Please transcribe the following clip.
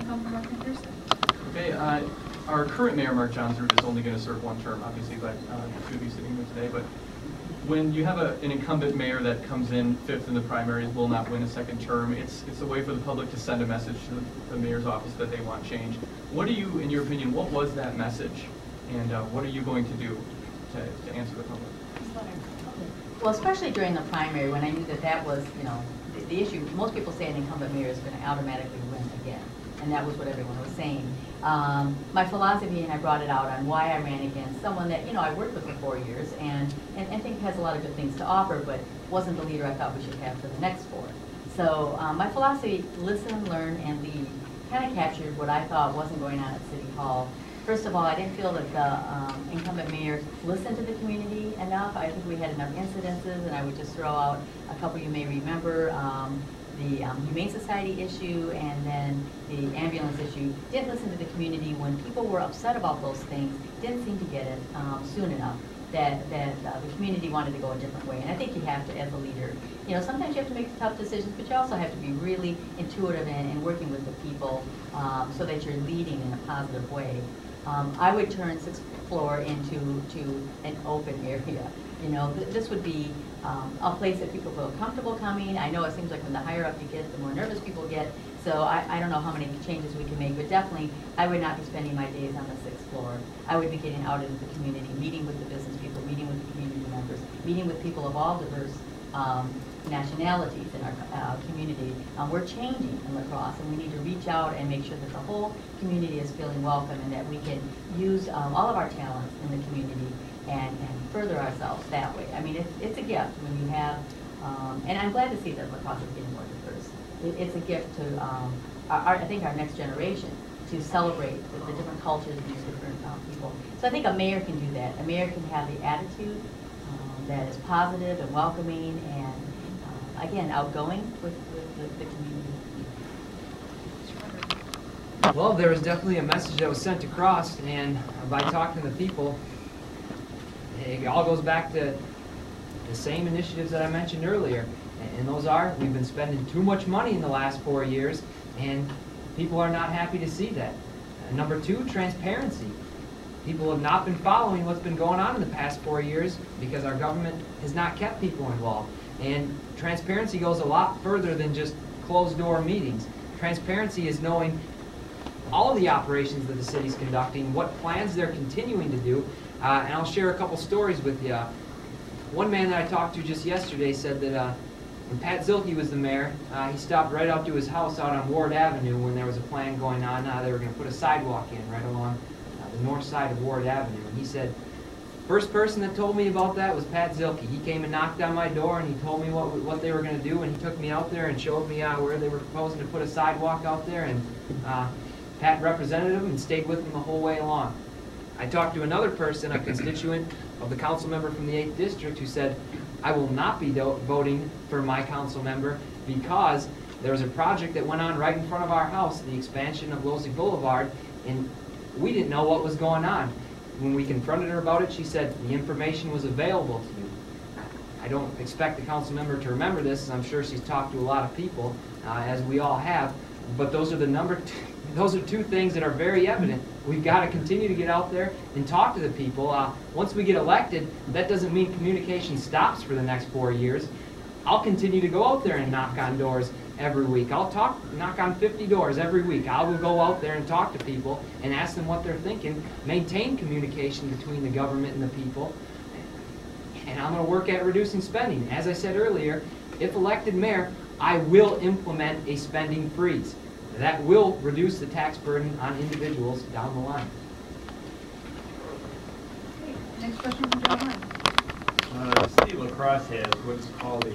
Councilmember McPherson. Okay, our current mayor, Mark Johnsrud, is only going to serve one term, obviously, but two of you sitting here today. But when you have an incumbent mayor that comes in fifth in the primaries, will not win a second term, it's a way for the public to send a message to the mayor's office that they want change. What do you, in your opinion, what was that message, and what are you going to do to answer the public? Well, especially during the primary, when I knew that was, the issue. Most people say an incumbent mayor is going to automatically win again, and that was what everyone was saying. My philosophy, and I brought it out on why I ran against someone that, I worked with for 4 years and think has a lot of good things to offer, but wasn't the leader I thought we should have for the next 4. So my philosophy, listen and learn and lead, kind of captured what I thought wasn't going on at City Hall. First of all, I didn't feel that the incumbent mayor listened to the community enough. I think we had enough incidences, and I would just throw out a couple you may remember. The Humane Society issue and then the ambulance issue. Didn't listen to the community when people were upset about those things. Didn't seem to get it soon enough that the community wanted to go a different way. And I think you have to, as a leader, sometimes you have to make tough decisions, but you also have to be really intuitive in working with the people so that you're leading in a positive way. I would turn 6th floor into an open area. This would be a place that people feel comfortable coming. I know it seems like when the higher up you get, the more nervous people get. So I don't know how many changes we can make, but definitely I would not be spending my days on the 6th floor. I would be getting out into the community, meeting with the business people, meeting with the community members, meeting with people of all diverse nationalities in our community. We're changing in La Crosse, and we need to reach out and make sure that the whole community is feeling welcome and that we can use all of our talents in the community and further ourselves that way. I mean, it's a gift when you have, and I'm glad to see that La Crosse is getting more diverse. It's a gift to, I think, our next generation to celebrate the different cultures and the different people. So I think a mayor can do that. A mayor can have the attitude that is positive and welcoming and, again, outgoing with the community. Well, there was definitely a message that was sent across, and by talking to the people, it all goes back to the same initiatives that I mentioned earlier. And those are, we've been spending too much money in the last 4 years, and people are not happy to see that. Number 2, transparency. People have not been following what's been going on in the past 4 years because our government has not kept people involved. And transparency goes a lot further than just closed-door meetings. Transparency is knowing all the operations that the city's conducting, what plans they're continuing to do, and I'll share a couple stories with you. One man that I talked to just yesterday said that when Pat Zilke was the mayor, he stopped right out to his house out on Ward Avenue when there was a plan going on. They were going to put a sidewalk in right along the north side of Ward Avenue. And he said, first person that told me about that was Pat Zilke. He came and knocked on my door and he told me what they were going to do, and he took me out there and showed me where they were proposing to put a sidewalk out there, and Pat represented him and stayed with him the whole way along. I talked to another person, a constituent of the council member from the 8th District, who said, I will not be voting for my council member because there was a project that went on right in front of our house, the expansion of Losey Boulevard, and we didn't know what was going on. When we confronted her about it, she said, the information was available to you. I don't expect the council member to remember this, as I'm sure she's talked to a lot of people, as we all have, but those are 2 things that are very evident. We've got to continue to get out there and talk to the people. Once we get elected, that doesn't mean communication stops for the next 4 years. I'll continue to go out there and knock on doors every week. I'll knock on 50 doors every week. I will go out there and talk to people and ask them what they're thinking, maintain communication between the government and the people, and I'm going to work at reducing spending. As I said earlier, if elected mayor, I will implement a spending freeze. That will reduce the tax burden on individuals down the line. Okay, next question from John Martin. The city of La Crosse has what's called a